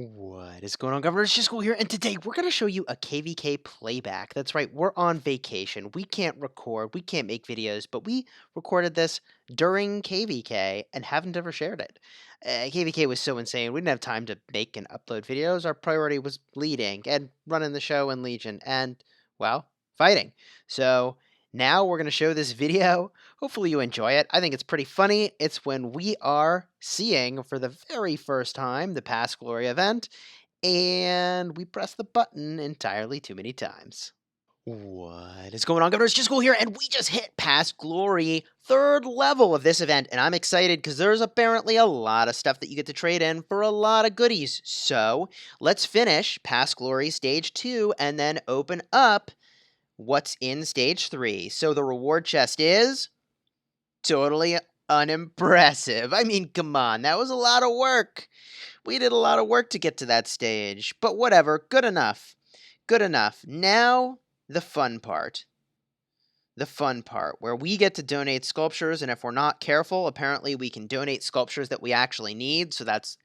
What is going on, Governor? It's Chisgule here, and today we're going to show you a KvK playback. That's right, we're on vacation. We can't record, we can't make videos, but we recorded this during KvK and haven't ever shared it. KvK was so insane, we didn't have time to make and upload videos. Our priority was leading and running the show in Legion and, well, fighting. So now we're going to show this video. Hopefully you enjoy it. I think it's pretty funny. It's when we are seeing for the very first time the Past Glory event, and we press the button entirely too many times. What is going on, Governor? It's Chisgule here, and we just hit Past Glory, third level of this event, and I'm excited because there's apparently a lot of stuff that you get to trade in for a lot of goodies. So let's finish Past Glory Stage 2 and then open up what's in Stage 3. So the reward chest is totally unimpressive. I mean, come on, that was a lot of work. We did a lot of work to get to that stage, but whatever, good enough. Good enough. Now, the fun part. The fun part, where we get to donate sculptures, and if we're not careful, apparently we can donate sculptures that we actually need, so that's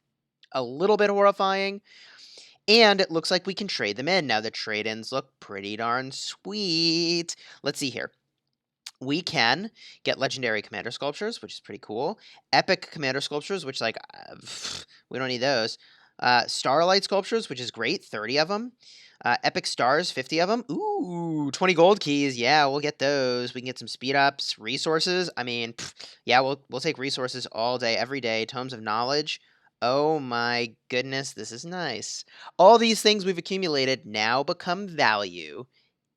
a little bit horrifying. And it looks like we can trade them in. Now, the trade-ins look pretty darn sweet. Let's see here. We can get legendary commander sculptures, which is pretty cool. Epic commander sculptures, which, like, we don't need those. Starlight sculptures, which is great, 30 of them. Epic stars, 50 of them. Ooh, 20 gold keys. Yeah, we'll get those. We can get some speed ups, resources. I mean, yeah, we'll take resources all day, every day. Tomes of knowledge. Oh my goodness, this is nice. All these things we've accumulated now become value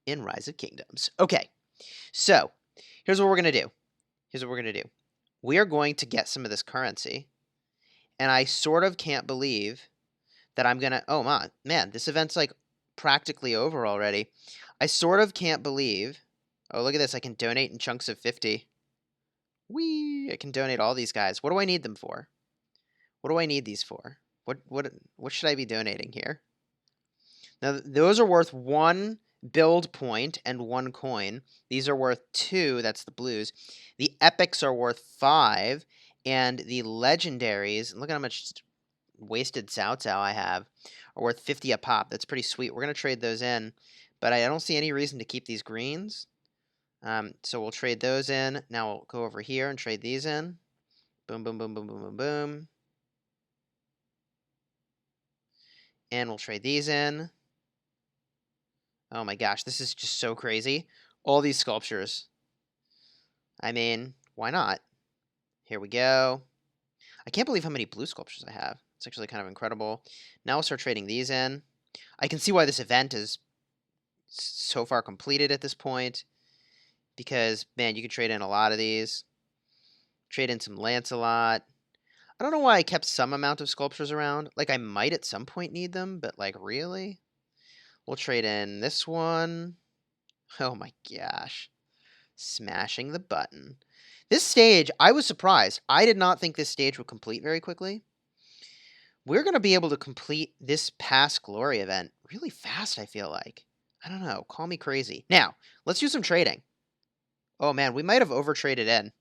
in Rise of Kingdoms. Okay, so here's what we're going to do. We are going to get some of this currency, and I sort of can't believe that I'm going to... Oh, man, this event's, like, practically over already. I sort of can't believe... Oh, look at this. I can donate in chunks of 50. Whee! I can donate all these guys. What do I need them for? What do I need these for? What should I be donating here? Now, those are worth 1 build point and 1 coin. These are worth 2, that's the blues. The epics are worth 5, and the legendaries, look at how much wasted Cao Cao I have, are worth 50 a pop. That's pretty sweet. We're going to trade those in, but I don't see any reason to keep these greens. So we'll trade those in. Now we'll go over here and trade these in. Boom, boom, boom, boom, boom, boom, boom. And we'll trade these in. Oh my gosh, this is just so crazy. All these sculptures. I mean, why not? Here we go. I can't believe how many blue sculptures I have. It's actually kind of incredible. Now we'll start trading these in. I can see why this event is so far completed at this point. Because, man, you can trade in a lot of these. Trade in some Lancelot. I don't know why I kept some amount of sculptures around. Like, I might at some point need them, but, like, really? We'll trade in this one. Oh my gosh. Smashing the button. This stage, I was surprised. I did not think this stage would complete very quickly. We're going to be able to complete this Past Glory event really fast, I feel like. I don't know. Call me crazy. Now, let's do some trading. Oh man, we might have over-traded in.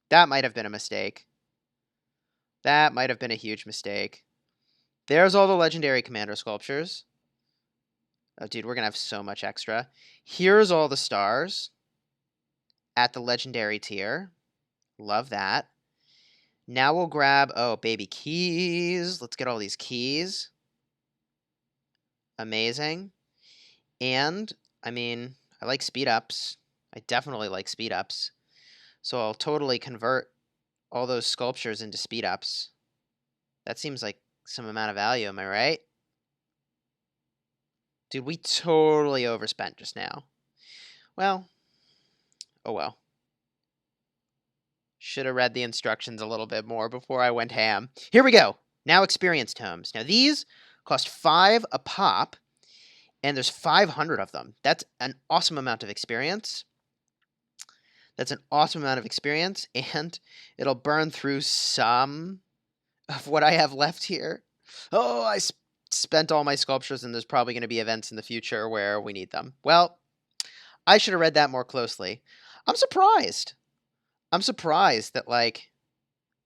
That might have been a mistake. That might have been a huge mistake. There's all the legendary commander sculptures. Oh, dude, we're going to have so much extra. Here's all the stars at the legendary tier. Love that. Now we'll grab, oh, baby keys. Let's get all these keys. Amazing. And, I mean, I like speed ups. I definitely like speed ups. So I'll totally convert all those sculptures into speed ups. That seems like some amount of value, am I right? Dude, we totally overspent just now. Well, oh well. Should have read the instructions a little bit more before I went ham. Here we go. Now experience tomes. Now these cost 5 a pop, and there's 500 of them. That's an awesome amount of experience. And it'll burn through some of what I have left here. Oh, I spent all my sculptures, and there's probably going to be events in the future where we need them. Well, I should have read that more closely. I'm surprised. I'm surprised that, like,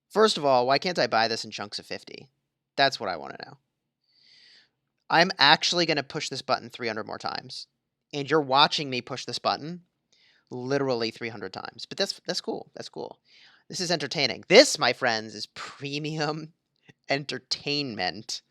first of all, why can't I buy this in chunks of 50? That's what I want to know. I'm actually going to push this button 300 more times. And you're watching me push this button literally 300 times. But that's cool. That's cool. This is entertaining. This, my friends, is premium entertainment,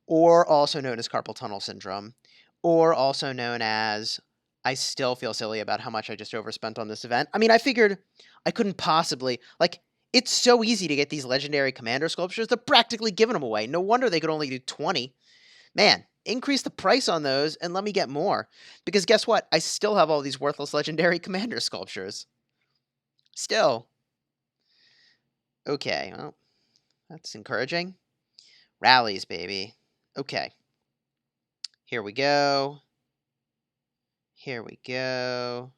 or also known as carpal tunnel syndrome, or also known as I still feel silly about how much I just overspent on this event. I mean, I figured I couldn't possibly, like, it's so easy to get these legendary commander sculptures. They're practically giving them away. No wonder they could only do 20. Man, increase the price on those and let me get more. Because guess what? I still have all these worthless legendary commander sculptures. Still. Okay, well, that's encouraging. Rallies, baby. Okay. Here we go. Here we go.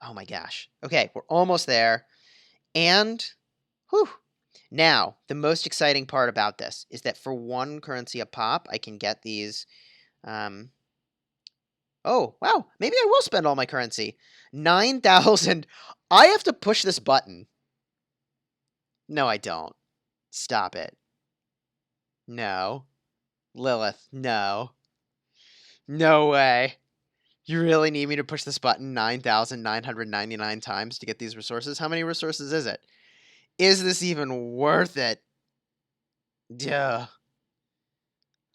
Oh my gosh. Okay, we're almost there. And, whew. Now, the most exciting part about this is that for 1 currency a pop, I can get these. Oh, wow. Maybe I will spend all my currency. 9,000. I have to push this button. No, I don't. Stop it. No. Lilith, no. No way. You really need me to push this button 9,999 times to get these resources? How many resources is it? Is this even worth it? Duh.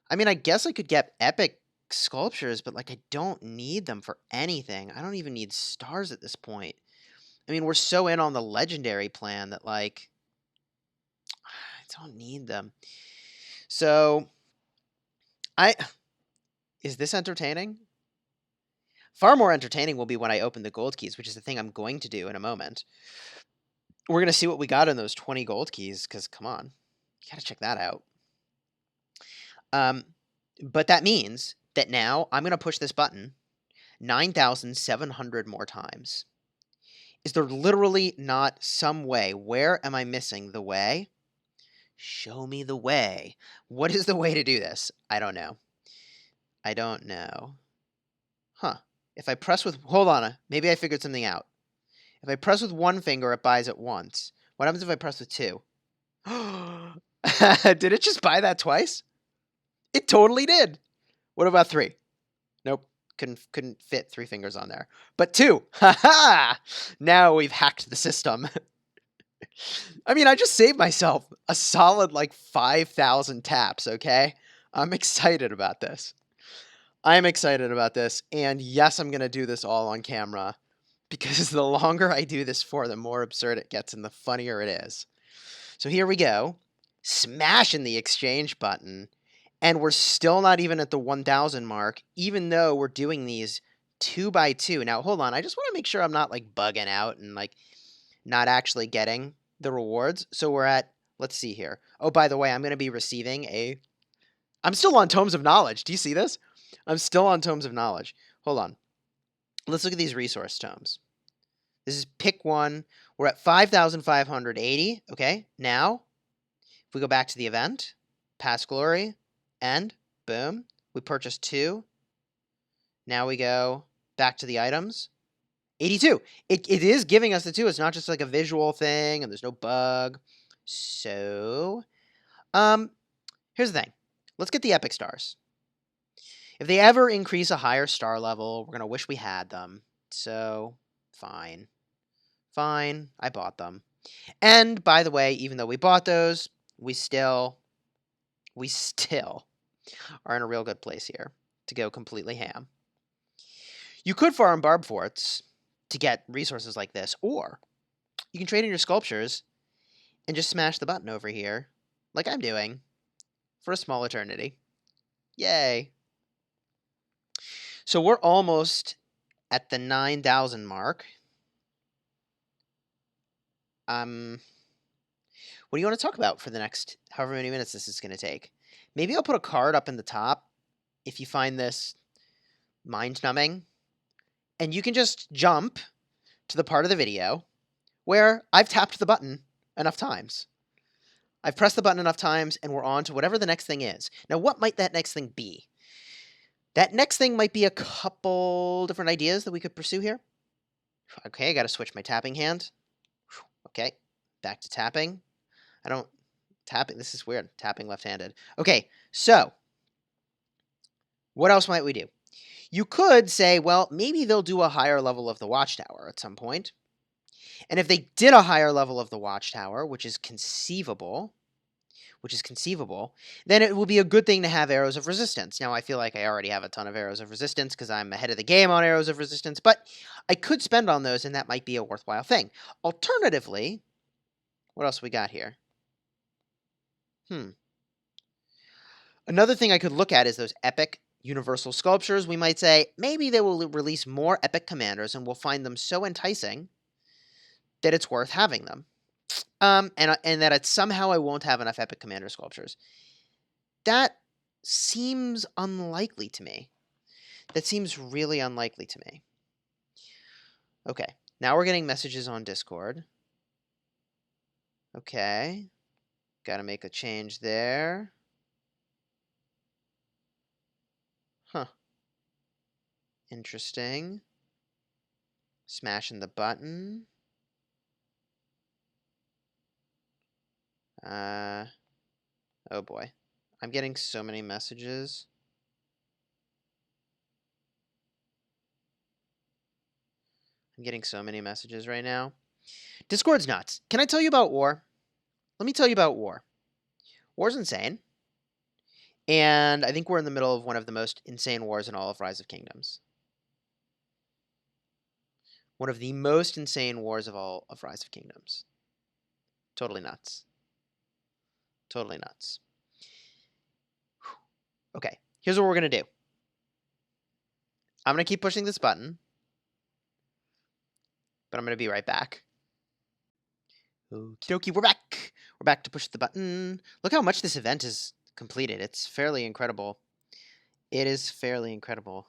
I mean, I guess I could get epic sculptures, but, like, I don't need them for anything. I don't even need stars at this point. I mean, we're so in on the legendary plan that, like, I don't need them. So, is this entertaining? Far more entertaining will be when I open the gold keys, which is the thing I'm going to do in a moment. We're going to see what we got in those 20 gold keys, because, come on, you got to check that out. But that means that now I'm going to push this button 9,700 more times. Is there literally not some way? Where am I missing the way? Show me the way. What is the way to do this? I don't know. I don't know. Huh. If I press with... Hold on. Maybe I figured something out. If I press with 1 finger, it buys it once. What happens if I press with 2? Did it just buy that twice? It totally did. What about 3? Nope. Couldn't fit 3 fingers on there. But 2. Ha-ha! Now we've hacked the system. I mean, I just saved myself a solid, like, 5,000 taps, okay? I'm excited about this. I'm excited about this. And yes, I'm going to do this all on camera. Because the longer I do this for, the more absurd it gets and the funnier it is. So here we go. Smashing the exchange button. And we're still not even at the 1,000 mark, even though we're doing these 2 by 2. Now, hold on. I just want to make sure I'm not, like, bugging out and, like, not actually getting the rewards. So we're at, let's see here. Oh, by the way, I'm going to be receiving a... I'm still on Tomes of Knowledge. Do you see this? I'm still on Tomes of Knowledge. Hold on. Let's look at these resource tomes. This is pick 1. We're at 5,580. Okay, now, if we go back to the event, Past Glory, and boom, we purchased 2. Now we go back to the items. 82. It is giving us the 2. It's not just like a visual thing, and there's no bug. So, here's the thing. Let's get the epic stars. If they ever increase a higher star level, we're going to wish we had them. So, fine. Fine, I bought them. And, by the way, even though we bought those, we still are in a real good place here to go completely ham. You could farm barb forts to get resources like this, or you can trade in your sculptures and just smash the button over here, like I'm doing, for a small eternity. Yay! So we're almost at the 9,000 mark. What do you want to talk about for the next however many minutes this is going to take? Maybe I'll put a card up in the top if you find this mind-numbing. And you can just jump to the part of the video where I've tapped the button enough times. I've pressed the button enough times, and we're on to whatever the next thing is. Now, what might that next thing be? That next thing might be a couple different ideas that we could pursue here. Okay, I got to switch my tapping hand. Okay, back to tapping. I don't tapping. This is weird. Tapping left-handed. Okay, so what else might we do? You could say, well, maybe they'll do a higher level of the watchtower at some point. And if they did a higher level of the watchtower, which is conceivable, then it will be a good thing to have arrows of resistance. Now, I feel like I already have a ton of arrows of resistance because I'm ahead of the game on arrows of resistance, but I could spend on those, and that might be a worthwhile thing. Alternatively, what else we got here? Another thing I could look at is those epic universal sculptures. We might say, maybe they will release more epic commanders, and we'll find them so enticing that it's worth having them. And that somehow I won't have enough epic commander sculptures. That seems unlikely to me. That seems really unlikely to me. Okay, now we're getting messages on Discord. Okay, gotta make a change there. Huh. Interesting. Smashing the button. Oh boy. I'm getting so many messages. I'm getting so many messages right now. Discord's nuts. Can I tell you about war? Let me tell you about war. War's insane. And I think we're in the middle of one of the most insane wars in all of Rise of Kingdoms. One of the most insane wars of all of Rise of Kingdoms. Totally nuts. Totally nuts. Okay, here's what we're going to do. I'm going to keep pushing this button, but I'm going to be right back. Okie dokie, we're back. We're back to push the button. Look how much this event is completed. It's fairly incredible. It is fairly incredible.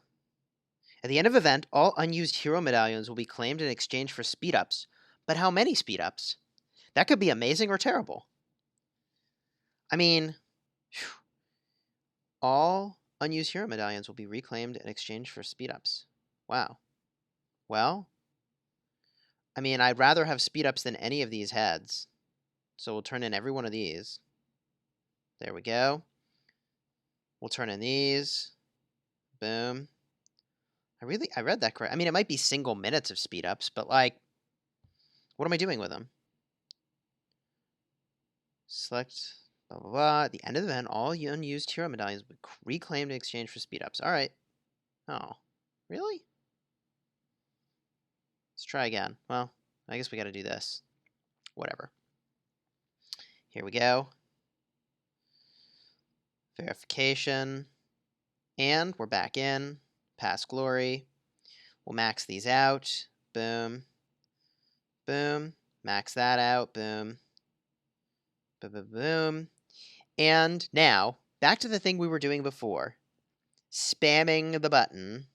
At the end of the event, all unused hero medallions will be claimed in exchange for speed-ups. But how many speed-ups? That could be amazing or terrible. I mean, whew, all unused hero medallions will be reclaimed in exchange for speed-ups. Wow. Well, I mean, I'd rather have speed-ups than any of these heads. So we'll turn in every one of these. There we go. We'll turn in these. Boom. I read that correct. I mean, it might be single minutes of speed-ups, but like, what am I doing with them? Select blah, blah, blah. At the end of the event, all unused hero medallions will be reclaimed in exchange for speed-ups. All right. Oh, really? Let's try again. Well, I guess we got to do this. Whatever. Here we go. Verification. And we're back in. Past glory. We'll max these out. Boom. Boom. Max that out. Boom. Boom, boom, boom. And now, back to the thing we were doing before. Spamming the button.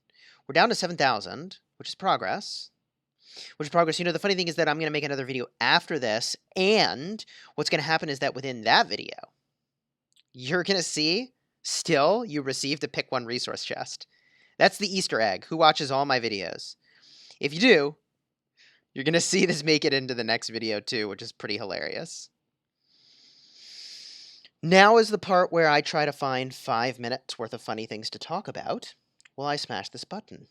We're down to 7,000, which is progress. You know, the funny thing is that I'm going to make another video after this, and what's going to happen is that within that video, you're going to see, still, you received a pick one resource chest. That's the Easter egg. Who watches all my videos? If you do, you're going to see this make it into the next video too, which is pretty hilarious. Now is the part where I try to find 5 minutes worth of funny things to talk about while I smash this button.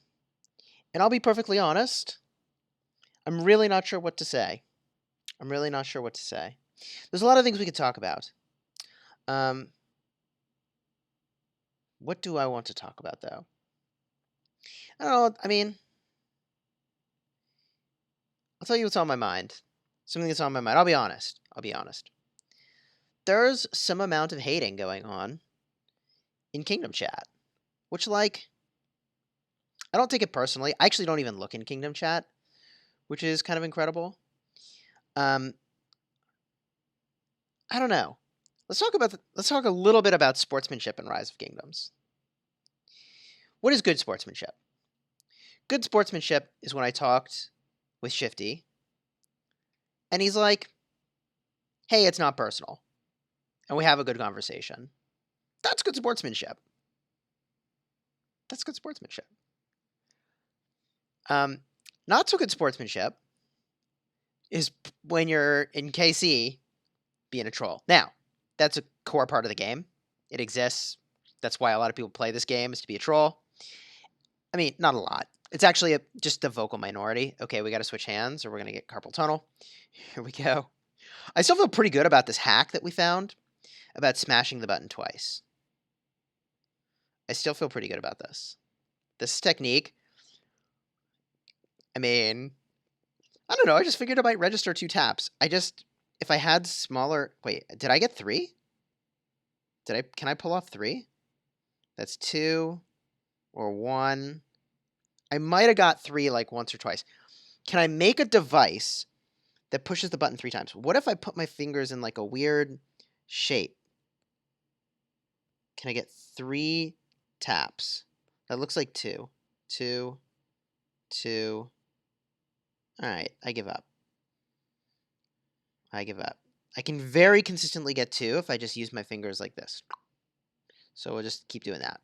And I'll be perfectly honest, I'm really not sure what to say. There's a lot of things we could talk about. What do I want to talk about, though? I don't know, I mean, I'll tell you what's on my mind. Something that's on my mind. I'll be honest. There's some amount of hating going on in Kingdom Chat, which, like, I don't take it personally. I actually don't even look in Kingdom Chat, which is kind of incredible. I don't know. Let's talk a little bit about sportsmanship in Rise of Kingdoms. What is good sportsmanship? Good sportsmanship is when I talked with Shifty, and he's like, hey, it's not personal. And we have a good conversation. That's good sportsmanship. Not so good sportsmanship is when you're in KC being a troll. Now, that's a core part of the game. It exists. That's why a lot of people play this game, is to be a troll. I mean, not a lot. It's actually just a vocal minority. Okay, we got to switch hands or we're going to get carpal tunnel. Here we go. I still feel pretty good about this hack that we found about smashing the button twice. I still feel pretty good about this. This technique, I mean, I don't know. I just figured I might register 2 taps. If I had smaller, wait, did I get 3? Can I pull off 3? That's 2 or 1. I might have got 3 like once or twice. Can I make a device that pushes the button 3 times? What if I put my fingers in like a weird shape? Can I get 3 taps? That looks like 2. 2, 2. All right, I give up. I give up. I can very consistently get 2 if I just use my fingers like this. So we'll just keep doing that.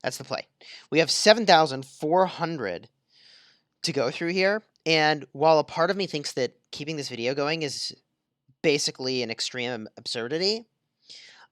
That's the play. We have 7,400 to go through here. And while a part of me thinks that keeping this video going is basically an extreme absurdity,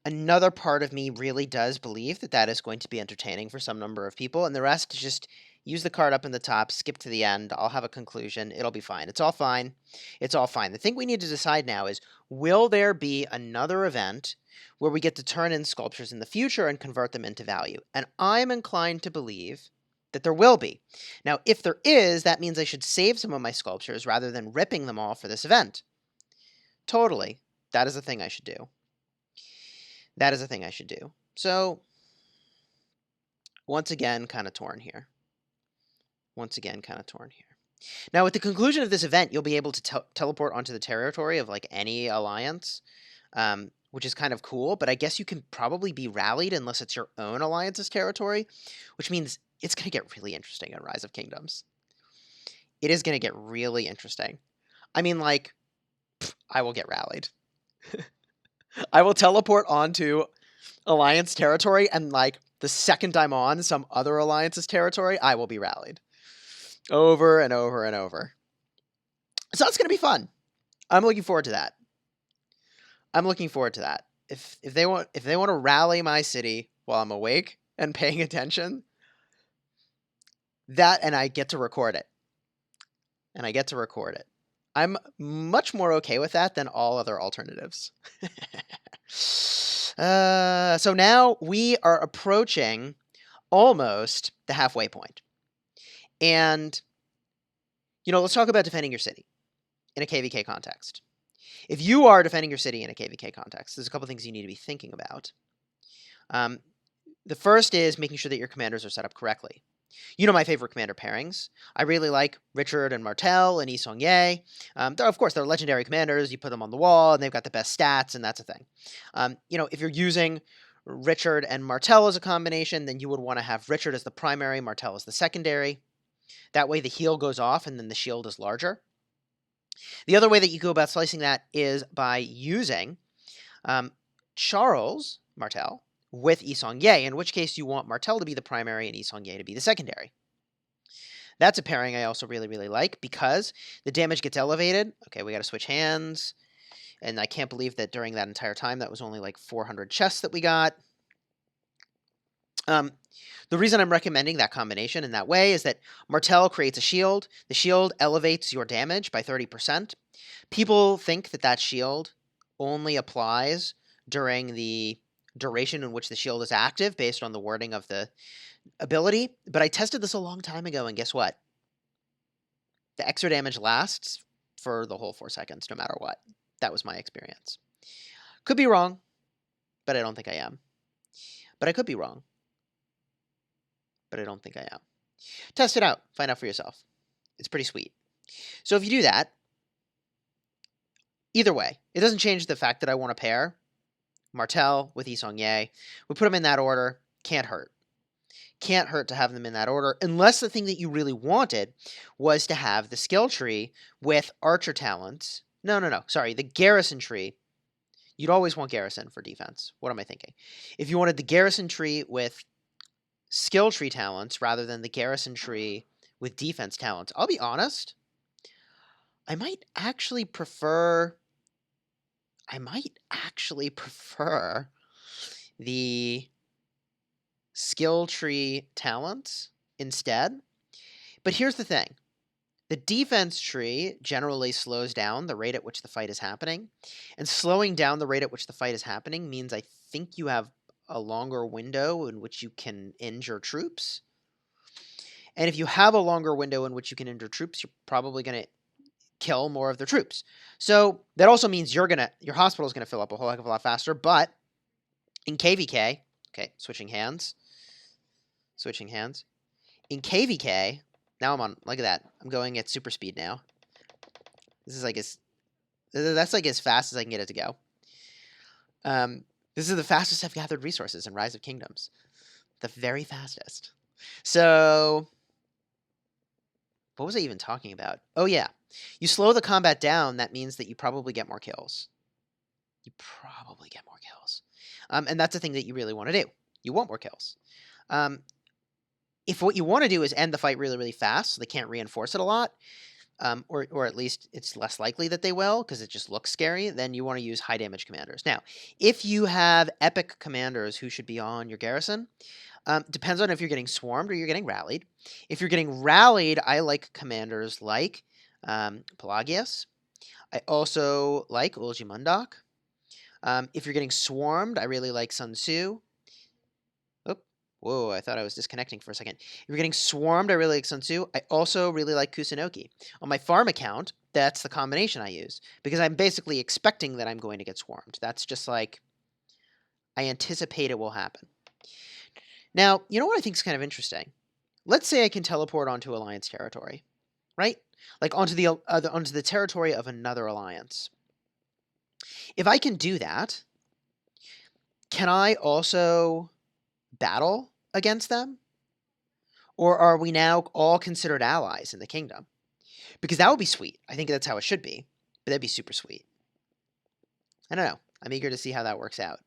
another part of me really does believe that that is going to be entertaining for some number of people. And the rest is just use the card up in the top, skip to the end. I'll have a conclusion. It'll be fine. It's all fine. It's all fine. The thing we need to decide now is, will there be another event where we get to turn in sculptures in the future and convert them into value? And I'm inclined to believe that there will be. Now, if there is, that means I should save some of my sculptures rather than ripping them all for this event. Totally. That is a thing I should do. That is a thing I should do. So, once again, kind of torn here. Once again, kind of torn here. Now, with the conclusion of this event, you'll be able to teleport onto the territory of like any alliance, which is kind of cool. But I guess you can probably be rallied unless it's your own alliance's territory, which means it's going to get really interesting in Rise of Kingdoms. It is going to get really interesting. I mean, like, I will get rallied. I will teleport onto alliance territory, and like the second I'm on some other alliance's territory, I will be rallied. Over and over and over. So that's going to be fun. I'm looking forward to that. I'm looking forward to that. If they want to rally my city while I'm awake and paying attention, that, and I get to record it. And I get to record it. I'm much more okay with that than all other alternatives. So now we are approaching almost the halfway point. And, let's talk about defending your city in a KvK context. If you are defending your city in a KvK context, there's a couple things you need to be thinking about. The first is making sure that your commanders are set up correctly. You know my favorite commander pairings. I really like Richard and Martel and Yi Seong-Ye. Of course, they're legendary commanders. You put them on the wall, and they've got the best stats, and that's a thing. If you're using Richard and Martel as a combination, then you would want to have Richard as the primary, Martel as the secondary. That way the heal goes off, and then the shield is larger. The other way that you go about slicing that is by using Charles Martel with Yi Seong-Ye, in which case you want Martel to be the primary and Yi Seong-Ye to be the secondary. That's a pairing I also really, really like because the damage gets elevated. Okay, we got to switch hands. And I can't believe that during that entire time, that was only like 400 chests that we got. The reason I'm recommending that combination in that way is that Martel creates a shield. The shield elevates your damage by 30%. People think that that shield only applies during the duration in which the shield is active based on the wording of the ability, but I tested this a long time ago, and guess what? The extra damage lasts for the whole 4 seconds, no matter what. That was my experience. Could be wrong, but I don't think I am. But I could be wrong, but I don't think I am. Test it out. Find out for yourself. It's pretty sweet. So if you do that, either way, it doesn't change the fact that I want to pair Martel with Yi Seong-Ye. We put them in that order. Can't hurt. Can't hurt to have them in that order, unless the thing that you really wanted was to have the skill tree with archer talents. No. Sorry, the garrison tree. You'd always want garrison for defense. What am I thinking? If you wanted the garrison tree with skill tree talents rather than the garrison tree with defense talents, I'll be honest, I might actually prefer I might actually prefer the skill tree talents instead. But here's the thing. The defense tree generally slows down the rate at which the fight is happening. And slowing down the rate at which the fight is happening means I think you have a longer window in which you can injure troops. And if you have a longer window in which you can injure troops, you're probably going to kill more of their troops. So that also means your hospital is going to fill up a whole heck of a lot faster. But in KvK, okay, switching hands. In KvK, now I'm on, look at that. I'm going at super speed now. This is like that's like as fast as I can get it to go. This is the fastest I've gathered resources in Rise of Kingdoms. The very fastest. So, what was I even talking about? Oh yeah, you slow the combat down, that means that you probably get more kills. And that's the thing that you really want to do. You want more kills. If what you want to do is end the fight really, really fast, so they can't reinforce it a lot, or at least it's less likely that they will, because it just looks scary, then you want to use high damage commanders. Now, if you have epic commanders who should be on your garrison, depends on if you're getting swarmed or you're getting rallied. If you're getting rallied, I like commanders like Pelagius. I also like Ulji Mundok. If you're getting swarmed, I really like Sun Tzu. Oh, whoa, I thought I was disconnecting for a second. If you're getting swarmed, I really like Sun Tzu. I also really like Kusunoki. On my farm account, that's the combination I use, because I'm basically expecting that I'm going to get swarmed. That's just like, I anticipate it will happen. Now, you know what I think is kind of interesting? Let's say I can teleport onto Alliance territory, right? Like onto the territory of another alliance. If I can do that, can I also battle against them? Or are we now all considered allies in the kingdom? Because that would be sweet. I think that's how it should be. But that'd be super sweet. I don't know. I'm eager to see how that works out.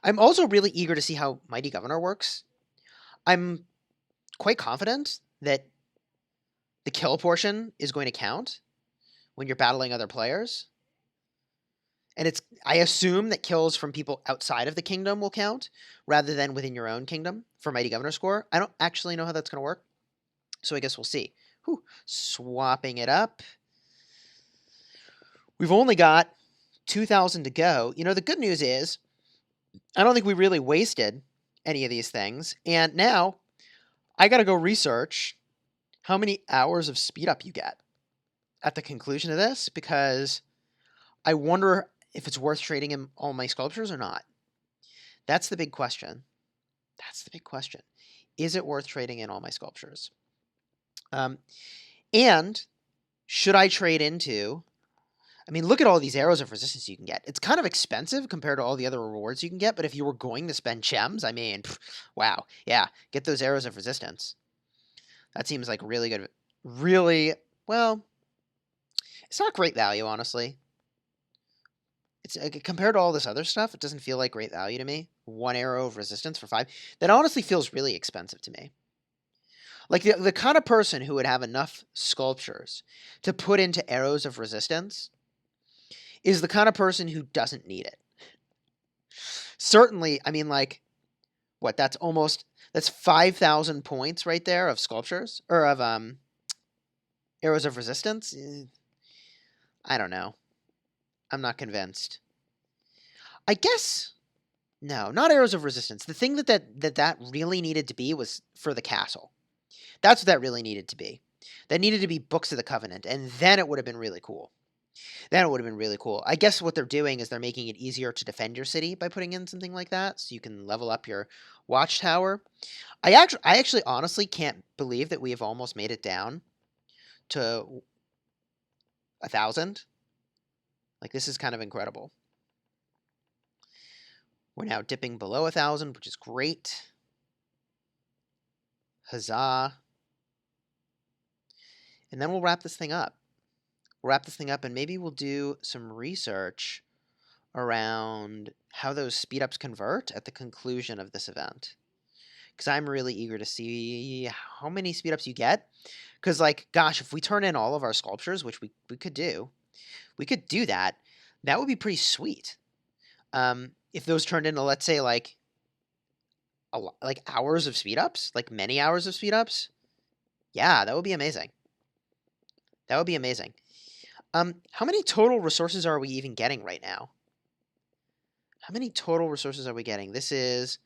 I'm also really eager to see how Mighty Governor works. I'm quite confident that the kill portion is going to count when you're battling other players. And I assume that kills from people outside of the kingdom will count, rather than within your own kingdom for Mighty Governor score. I don't actually know how that's going to work, so I guess we'll see. Whew. Swapping it up. We've only got 2,000 to go. You know, the good news is, I don't think we really wasted any of these things, and now I got to go research how many hours of speed up you get at the conclusion of this, because I wonder if it's worth trading in all my sculptures or not. That's the big question. Is it worth trading in all my sculptures? And should I trade into... I mean, look at all these arrows of resistance you can get. It's kind of expensive compared to all the other rewards you can get, but if you were going to spend gems, I mean, wow. Yeah, get those arrows of resistance. That seems like really good. Really, well, it's not great value, honestly. It's compared to all this other stuff, it doesn't feel like great value to me. 1 arrow of resistance for 5. That honestly feels really expensive to me. Like the kind of person who would have enough sculptures to put into arrows of resistance is the kind of person who doesn't need it. Certainly, I mean, like, what, that's 5,000 points right there of sculptures, or of arrows of resistance. I don't know. I'm not convinced. I guess, no, not arrows of resistance. The thing that really needed to be was for the castle. That's what that really needed to be. That needed to be Books of the Covenant, and then it would have been really cool. I guess what they're doing is they're making it easier to defend your city by putting in something like that, so you can level up your watchtower. I actually honestly can't believe that we have almost made it down to 1,000. Like, this is kind of incredible. We're now dipping below 1,000, which is great. Huzzah. And then we'll wrap this thing up. And maybe we'll do some research around how those speed-ups convert at the conclusion of this event. Because I'm really eager to see how many speed-ups you get. Because, like, gosh, if we turn in all of our sculptures, which we could do that, That would be pretty sweet. If those turned into, let's say, like like hours of speed ups, like many hours of speed ups, yeah, that would be amazing. That would be amazing. How many total resources are we even getting right now? How many total resources are we getting? This is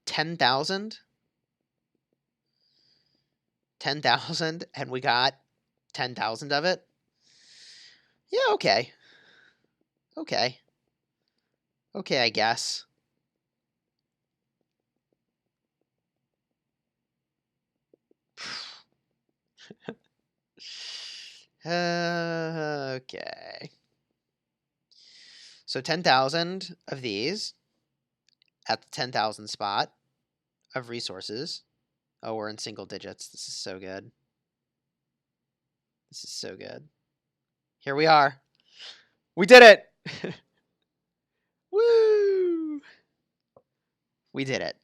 10,000. 10,000, and we got 10,000 of it. Yeah, okay. Okay. Okay, I guess. Okay. So 10,000 of these at the 10,000 spot of resources. Oh, we're in single digits. This is so good. This is so good. Here we are. We did it. Woo! We did it.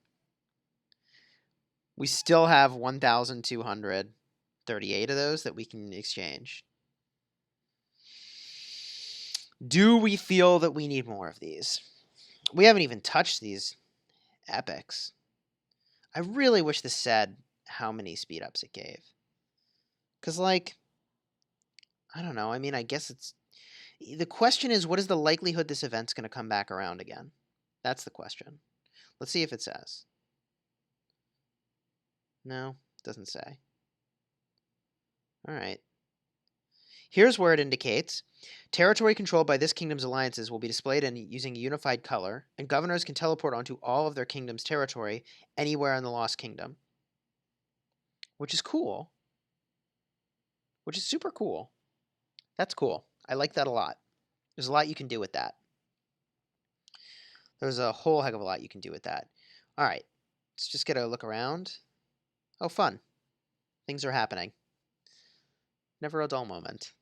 We still have 1,238 of those that we can exchange. Do we feel that we need more of these? We haven't even touched these epics. I really wish this said how many speed ups it gave. Because, like, I don't know. I mean, I guess it's. The question is, what is the likelihood this event's going to come back around again? That's the question. Let's see if it says. No, doesn't say. All right. Here's where it indicates territory controlled by this kingdom's alliances will be displayed in using a unified color, and governors can teleport onto all of their kingdom's territory anywhere in the Lost Kingdom. Which is cool. Which is super cool. That's cool. I like that a lot. There's a lot you can do with that. There's a whole heck of a lot you can do with that. All right. Let's just get a look around. Oh, fun. Things are happening. Never a dull moment.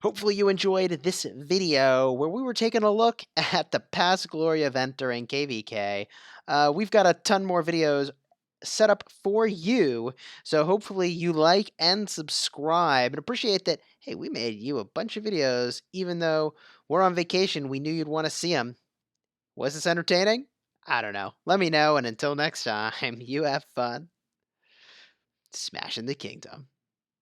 Hopefully you enjoyed this video where we were taking a look at the Past Glory event during KvK. We've got a ton more videos set up for you, so hopefully you like and subscribe and appreciate that, hey, we made you a bunch of videos even though we're on vacation. We knew you'd want to see them. Was this entertaining? I don't know. Let me know, and until next time, you have fun smashing the kingdom.